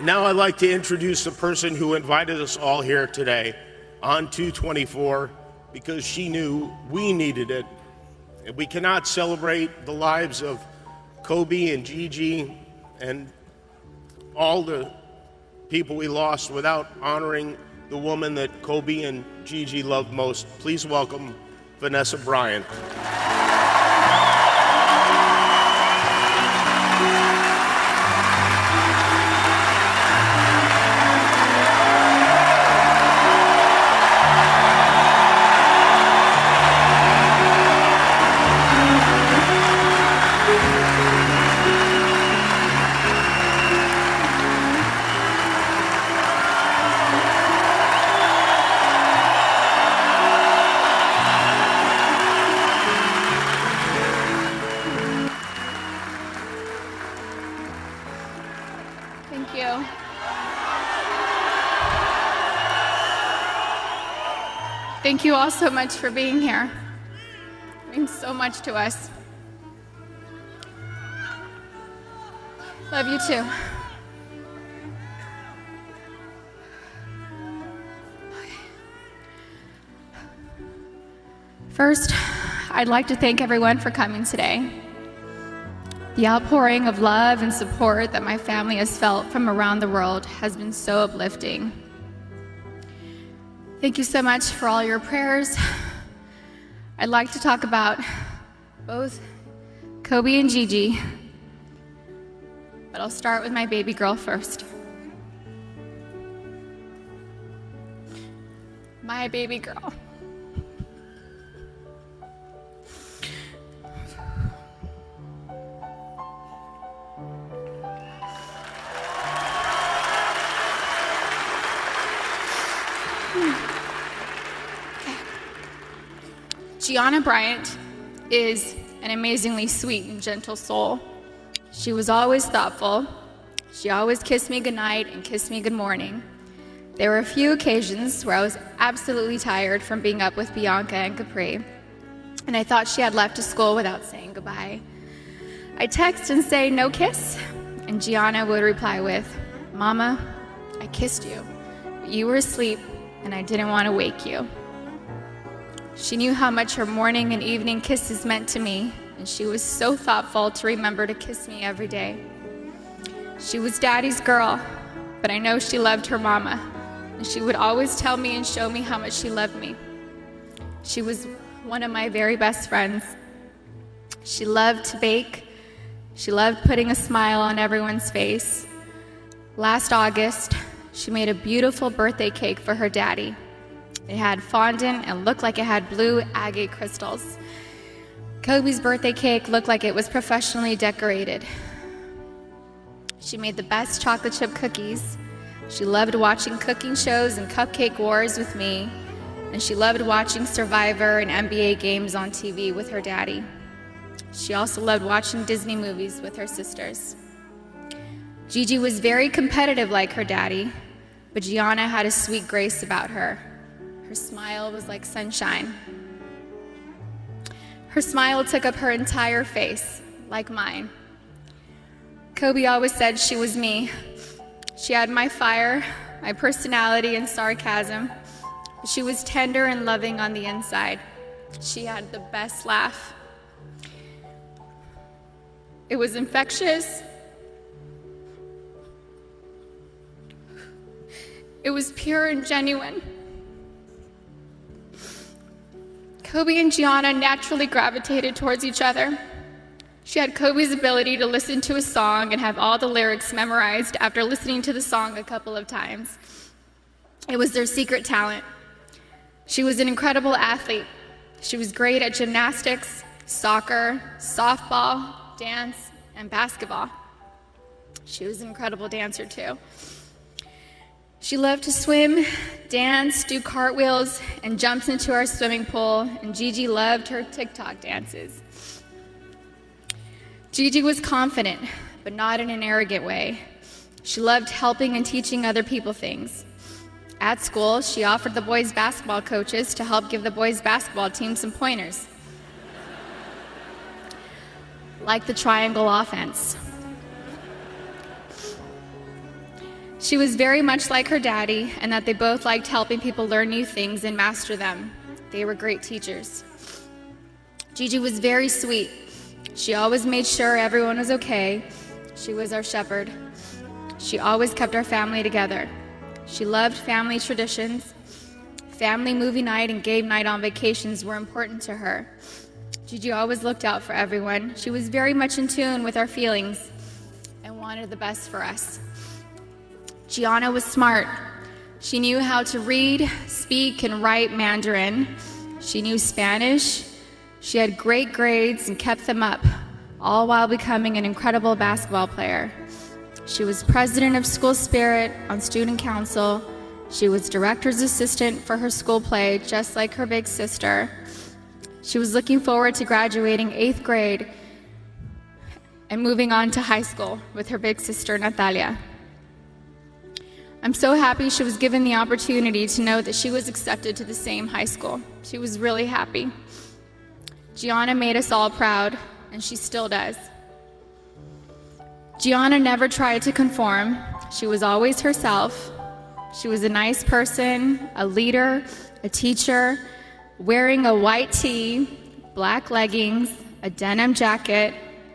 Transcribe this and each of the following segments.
And now I'd like to introduce the person who invited us all here today on 224 because she knew we needed it. And we cannot celebrate the lives of Kobe and Gigi and all the people we lost without honoring the woman that Kobe and Gigi loved most. Please welcome Vanessa Bryant. Thank you. Thank you all so much for being here. It means so much to us. Love you too. First, I'd like to thank everyone for coming today. The outpouring of love and support that my family has felt from around the world has been so uplifting. Thank you so much for all your prayers. I'd like to talk about both Kobe and Gigi, but I'll start with my baby girl first. My baby girl. Gianna Bryant is an amazingly sweet and gentle soul. She was always thoughtful. She always kissed me goodnight and kissed me good morning. There were a few occasions where I was absolutely tired from being up with Bianca and Capri, and I thought she had left to school without saying goodbye. I'd text and say, "No kiss?" And Gianna would reply with, "Mama, I kissed you, but you were asleep and I didn't want to wake you." She knew how much her morning and evening kisses meant to me, and she was so thoughtful to remember to kiss me every day. She was Daddy's girl, but I know she loved her mama, and she would always tell me and show me how much she loved me. She was one of my very best friends. She loved to bake. She loved putting a smile on everyone's face. Last August, she made a beautiful birthday cake for her daddy. It had fondant and looked like it had blue agate crystals. Kobe's birthday cake looked like it was professionally decorated. She made the best chocolate chip cookies. She loved watching cooking shows and cupcake wars with me, and she loved watching Survivor and NBA games on TV with her daddy. She also loved watching Disney movies with her sisters. Gigi was very competitive like her daddy, but Gianna had a sweet grace about her. Her smile was like sunshine. Her smile took up her entire face, like mine. Kobe always said she was me. She had my fire, my personality, and sarcasm. She was tender and loving on the inside. She had the best laugh. It was infectious. It was pure and genuine. Kobe and Gianna naturally gravitated towards each other. She had Kobe's ability to listen to a song and have all the lyrics memorized after listening to the song a couple of times. It was their secret talent. She was an incredible athlete. She was great at gymnastics, soccer, softball, dance, and basketball. She was an incredible dancer too. She loved to swim, dance, do cartwheels, and jumps into our swimming pool, and Gigi loved her TikTok dances. Gigi was confident, but not in an arrogant way. She loved helping and teaching other people things. At school, she offered the boys' basketball coaches to help give the boys' basketball team some pointers, like the triangle offense. She was very much like her daddy, and that they both liked helping people learn new things and master them. They were great teachers. Gigi was very sweet. She always made sure everyone was okay. She was our shepherd. She always kept our family together. She loved family traditions. Family movie night and game night on vacations were important to her. Gigi always looked out for everyone. She was very much in tune with our feelings and wanted the best for us. Gianna was smart. She knew how to read, speak, and write Mandarin. She knew Spanish. She had great grades and kept them up, all while becoming an incredible basketball player. She was president of School Spirit on student council. She was director's assistant for her school play, just like her big sister. She was looking forward to graduating 8th grade and moving on to high school with her big sister, Natalia. I'm so happy she was given the opportunity to know that she was accepted to the same high school. She was really happy. Gianna made us all proud, and she still does. Gianna never tried to conform. She was always herself. She was a nice person, a leader, a teacher, wearing a white tee, black leggings, a denim jacket,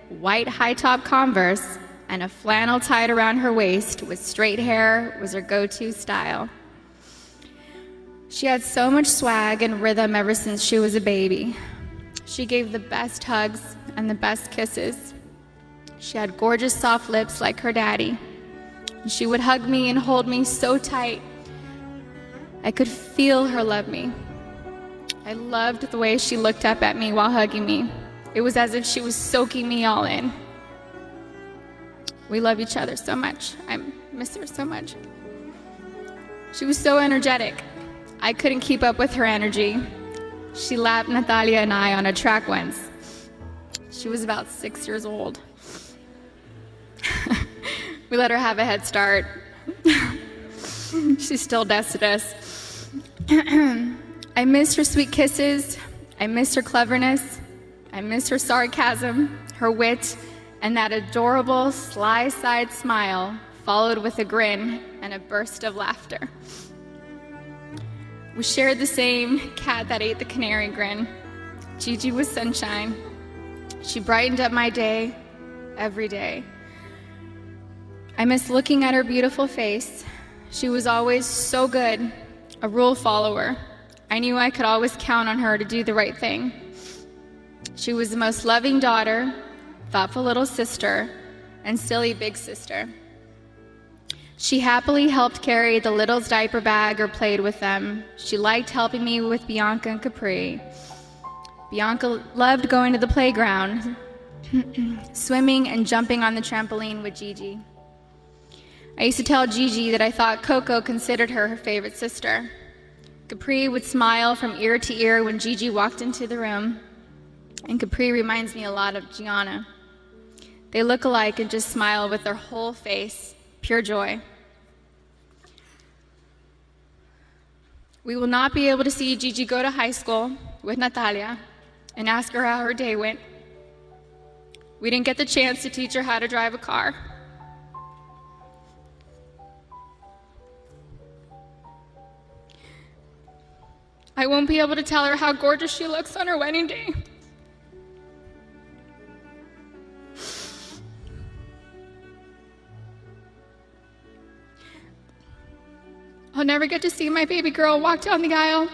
white high-top Converse, and a flannel tied around her waist with straight hair was her go-to style. She had so much swag and rhythm ever since she was a baby. She gave the best hugs and the best kisses. She had gorgeous soft lips like her daddy. She would hug me and hold me so tight. I could feel her love me. I loved the way she looked up at me while hugging me. It was as if she was soaking me all in. We love each other so much. I miss her so much. She was so energetic. I couldn't keep up with her energy. She lapped Natalia and I on a track once. She was about 6 years old. We let her have a head start. She still does to us. I miss her sweet kisses. I miss her cleverness. I miss her sarcasm, her wit, and that adorable sly-side smile followed with a grin and a burst of laughter. We shared the same cat that ate the canary grin. Gigi was sunshine. She brightened up my day every day. I miss looking at her beautiful face. She was always so good, a rule follower. I knew I could always count on her to do the right thing. She was the most loving daughter, thoughtful little sister, and silly big sister. She happily helped carry the littles' diaper bag or played with them. She liked helping me with Bianca and Capri. Bianca loved going to the playground, swimming and jumping on the trampoline with Gigi. I used to tell Gigi that I thought Coco considered her favorite sister. Capri would smile from ear to ear when Gigi walked into the room, and Capri reminds me a lot of Gianna. They look alike and just smile with their whole face, pure joy. We will not be able to see Gigi go to high school with Natalia and ask her how her day went. We didn't get the chance to teach her how to drive a car. I won't be able to tell her how gorgeous she looks on her wedding day. I'll never get to see my baby girl walk down the aisle,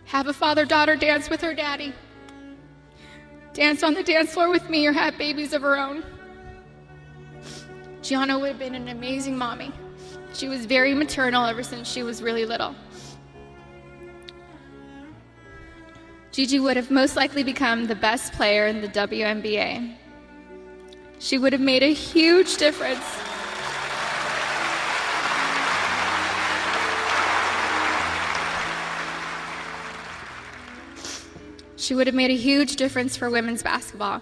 have a father-daughter dance with her daddy, dance on the dance floor with me, or have babies of her own. Gianna would have been an amazing mommy. She was very maternal ever since she was really little. Gigi would have most likely become the best player in the WNBA. She would have made a huge difference. She would have made a huge difference for women's basketball.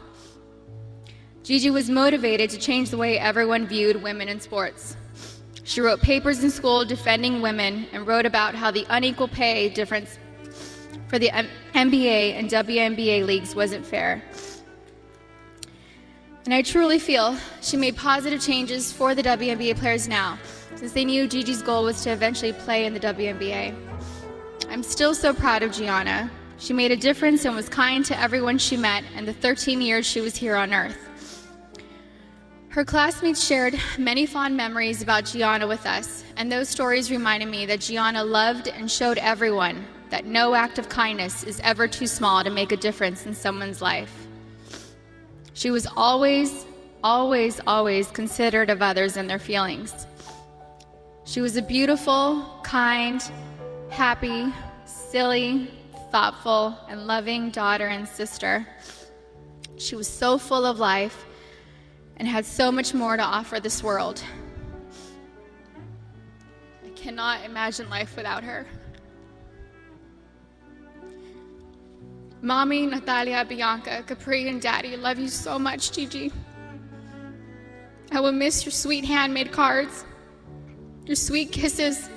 Gigi was motivated to change the way everyone viewed women in sports. She wrote papers in school defending women and wrote about how the unequal pay difference for the NBA and WNBA leagues wasn't fair. And I truly feel she made positive changes for the WNBA players now, since they knew Gigi's goal was to eventually play in the WNBA. I'm still so proud of Gianna. She made a difference and was kind to everyone she met in the 13 years she was here on Earth. Her classmates shared many fond memories about Gianna with us, and those stories reminded me that Gianna loved and showed everyone that no act of kindness is ever too small to make a difference in someone's life. She was always, always, always considerate of others and their feelings. She was a beautiful, kind, happy, silly, thoughtful, and loving daughter and sister. She was so full of life and had so much more to offer this world. I cannot imagine life without her. Mommy, Natalia, Bianca, Capri, and Daddy love you so much, Gigi. I will miss your sweet handmade cards, your sweet kisses,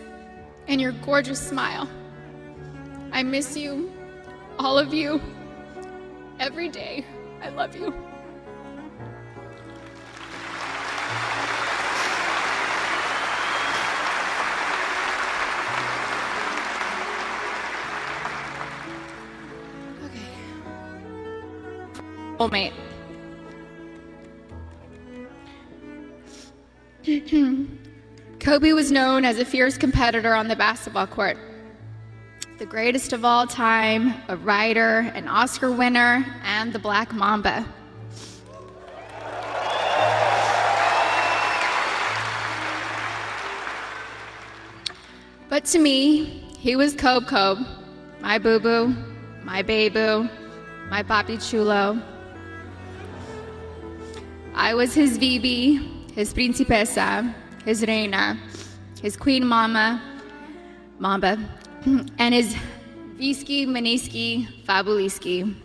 and your gorgeous smile. I miss you, all of you, every day. I love you. Soulmate. Kobe was known as a fierce competitor on the basketball court. The greatest of all time, a writer, an Oscar winner, and the Black Mamba. But to me, he was Kobe, my boo-boo, my baby-boo, my papi chulo. I was his Vivi, his principessa, his reina, his queen mamba, and his Visky, Maniski, Fabuliski.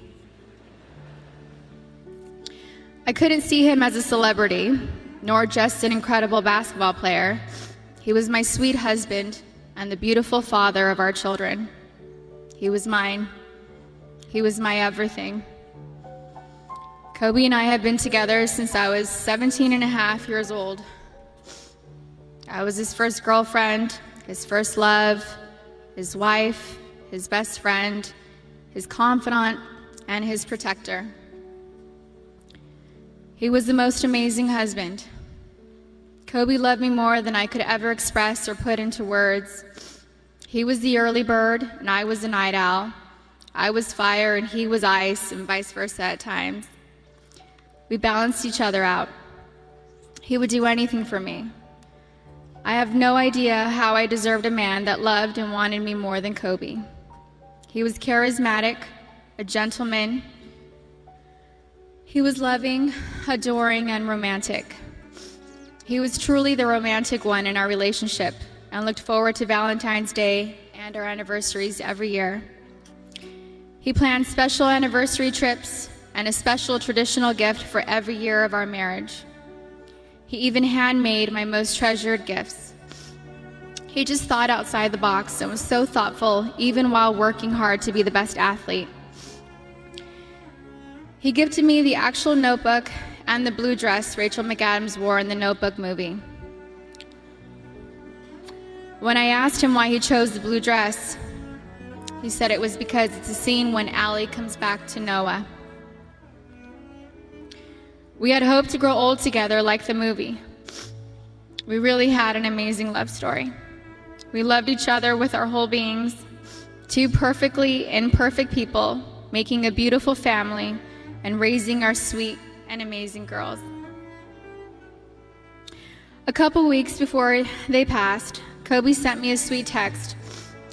I couldn't see him as a celebrity, nor just an incredible basketball player. He was my sweet husband and the beautiful father of our children. He was mine. He was my everything. Kobe and I have been together since I was 17 and a half years old. I was his first girlfriend, his first love, his wife, his best friend, his confidant, and his protector. He was the most amazing husband. Kobe loved me more than I could ever express or put into words. He was the early bird, and I was the night owl. I was fire, and he was ice, and vice versa at times. We balanced each other out. He would do anything for me. I have no idea how I deserved a man that loved and wanted me more than Kobe. He was charismatic, a gentleman. He was loving, adoring, and romantic. He was truly the romantic one in our relationship and looked forward to Valentine's Day and our anniversaries every year. He planned special anniversary trips and a special traditional gift for every year of our marriage. He even handmade my most treasured gifts. He just thought outside the box and was so thoughtful, even while working hard to be the best athlete. He gifted me the actual notebook and the blue dress Rachel McAdams wore in the Notebook movie. When I asked him why he chose the blue dress, he said it was because it's a scene when Allie comes back to Noah. We had hoped to grow old together like the movie. We really had an amazing love story. We loved each other with our whole beings, two perfectly imperfect people, making a beautiful family and raising our sweet and amazing girls. A couple weeks before they passed, Kobe sent me a sweet text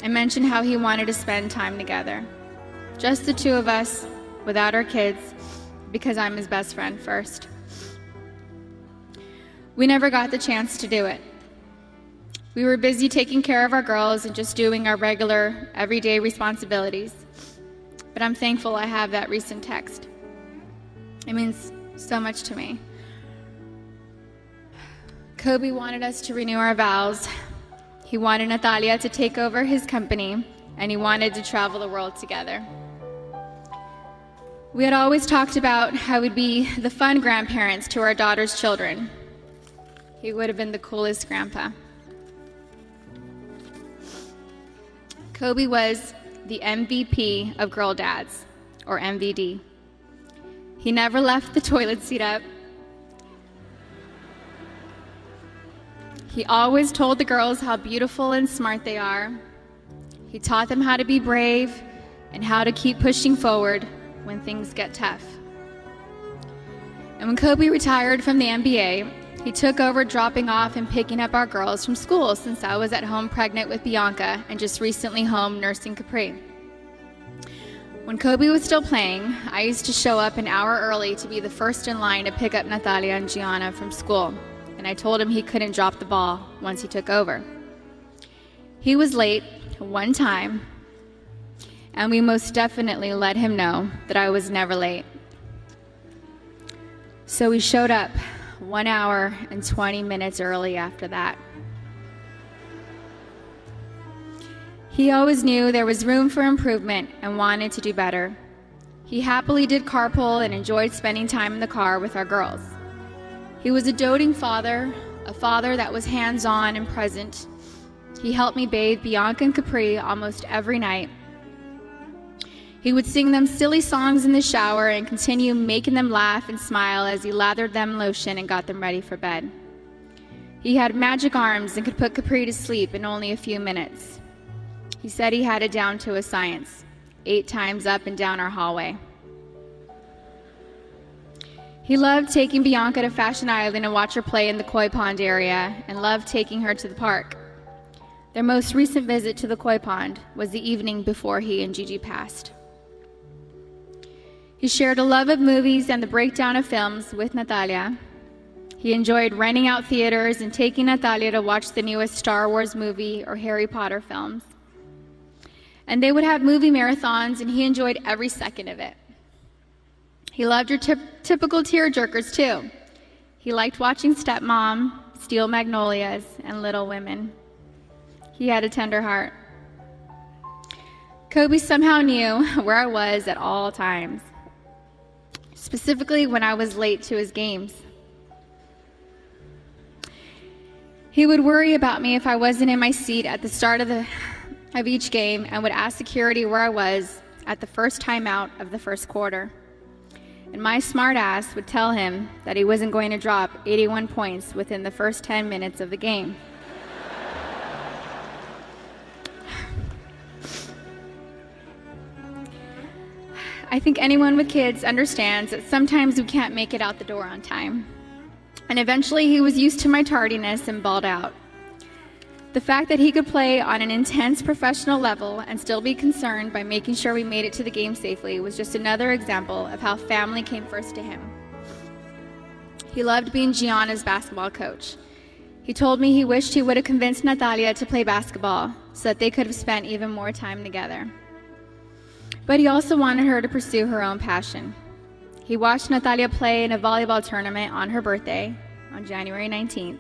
and mentioned how he wanted to spend time together. Just the two of us, without our kids, because I'm his best friend first. We never got the chance to do it. We were busy taking care of our girls and just doing our regular, everyday responsibilities. But I'm thankful I have that recent text. It means so much to me. Kobe wanted us to renew our vows. He wanted Natalia to take over his company, and he wanted to travel the world together. We had always talked about how we'd be the fun grandparents to our daughter's children. He would have been the coolest grandpa. Kobe was the MVP of girl dads, or MVD. He never left the toilet seat up. He always told the girls how beautiful and smart they are. He taught them how to be brave and how to keep pushing forward when things get tough. And when Kobe retired from the NBA, he took over dropping off and picking up our girls from school, since I was at home pregnant with Bianca and just recently home nursing Capri. When Kobe was still playing, I used to show up an hour early to be the first in line to pick up Natalia and Gianna from school, and I told him he couldn't drop the ball once he took over. He was late one time, and we most definitely let him know that I was never late. So we showed up 1 hour and 20 minutes early after that. He always knew there was room for improvement and wanted to do better. He happily did carpool and enjoyed spending time in the car with our girls. He was a doting father, a father that was hands-on and present. He helped me bathe Bianca and Capri almost every night. He would sing them silly songs in the shower and continue making them laugh and smile as he lathered them in lotion and got them ready for bed. He had magic arms and could put Capri to sleep in only a few minutes. He said he had it down to a science, 8 times up and down our hallway. He loved taking Bianca to Fashion Island and watch her play in the koi pond area, and loved taking her to the park. Their most recent visit to the koi pond was the evening before he and Gigi passed. He shared a love of movies and the breakdown of films with Natalia. He enjoyed renting out theaters and taking Natalia to watch the newest Star Wars movie or Harry Potter films. And they would have movie marathons, and he enjoyed every second of it. He loved your typical tearjerkers too. He liked watching Stepmom, Steel Magnolias, and Little Women. He had a tender heart. Kobe somehow knew where I was at all times, specifically when I was late to his games. He would worry about me if I wasn't in my seat at the start of each game, and would ask security where I was at the first timeout of the first quarter. And my smart ass would tell him that he wasn't going to drop 81 points within the first 10 minutes of the game. I think anyone with kids understands that sometimes we can't make it out the door on time. And eventually he was used to my tardiness and balled out. The fact that he could play on an intense professional level and still be concerned by making sure we made it to the game safely was just another example of how family came first to him. He loved being Gianna's basketball coach. He told me he wished he would have convinced Natalia to play basketball so that they could have spent even more time together. But he also wanted her to pursue her own passion. He watched Natalia play in a volleyball tournament on her birthday, on January 19th,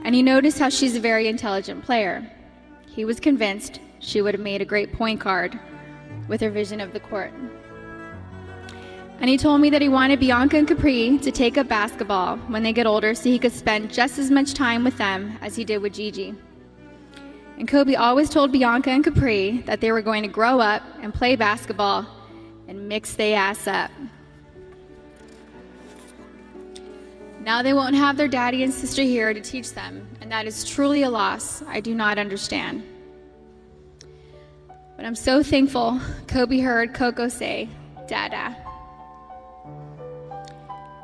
and he noticed how she's a very intelligent player. He was convinced she would have made a great point guard with her vision of the court. And he told me that he wanted Bianca and Capri to take up basketball when they get older so he could spend just as much time with them as he did with Gigi. And Kobe always told Bianca and Capri that they were going to grow up and play basketball and mix they ass up. Now they won't have their daddy and sister here to teach them, and that is truly a loss I do not understand. But I'm so thankful Kobe heard Coco say, "Dada."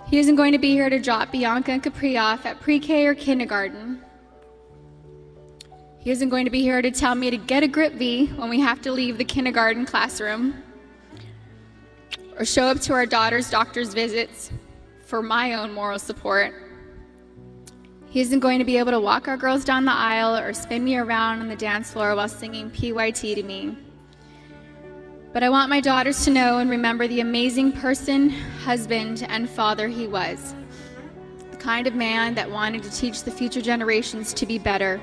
He isn't going to be here to drop Bianca and Capri off at pre-K or kindergarten. He isn't going to be here to tell me to get a grip V when we have to leave the kindergarten classroom, or show up to our daughter's doctor's visits for my own moral support. He isn't going to be able to walk our girls down the aisle or spin me around on the dance floor while singing PYT to me. But I want my daughters to know and remember the amazing person, husband, and father he was. The kind of man that wanted to teach the future generations to be better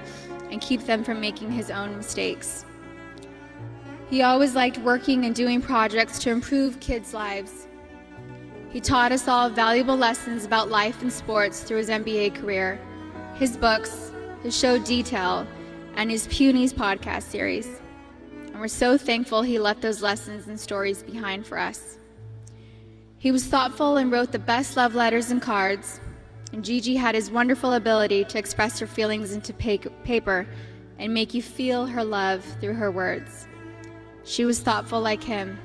and keep them from making his own mistakes. He always liked working and doing projects to improve kids' lives. He taught us all valuable lessons about life and sports through his NBA career, his books, his show Detail, and his Punies podcast series. And we're so thankful he left those lessons and stories behind for us. He was thoughtful and wrote the best love letters and cards, and Gigi had his wonderful ability to express her feelings into paper and make you feel her love through her words. She was thoughtful like him.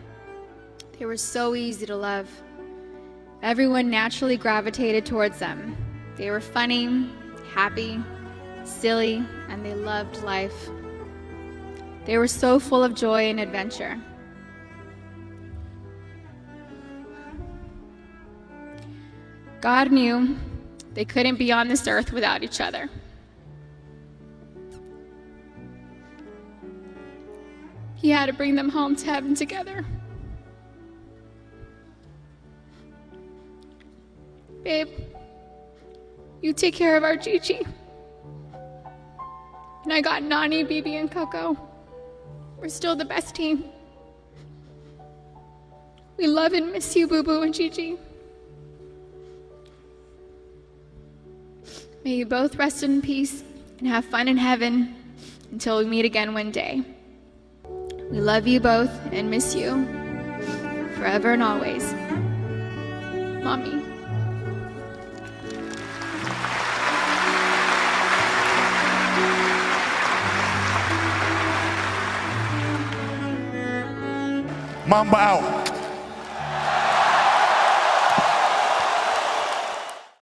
They were so easy to love. Everyone naturally gravitated towards them. They were funny, happy, silly, and they loved life. They were so full of joy and adventure. God knew they couldn't be on this earth without each other. He had to bring them home to heaven together. Babe, you take care of our Gigi. And I got Nani, Bibi, and Coco. We're still the best team. We love and miss you, Boo Boo and Gigi. May you both rest in peace and have fun in heaven until we meet again one day. We love you both and miss you forever and always. Mommy. Mamba out.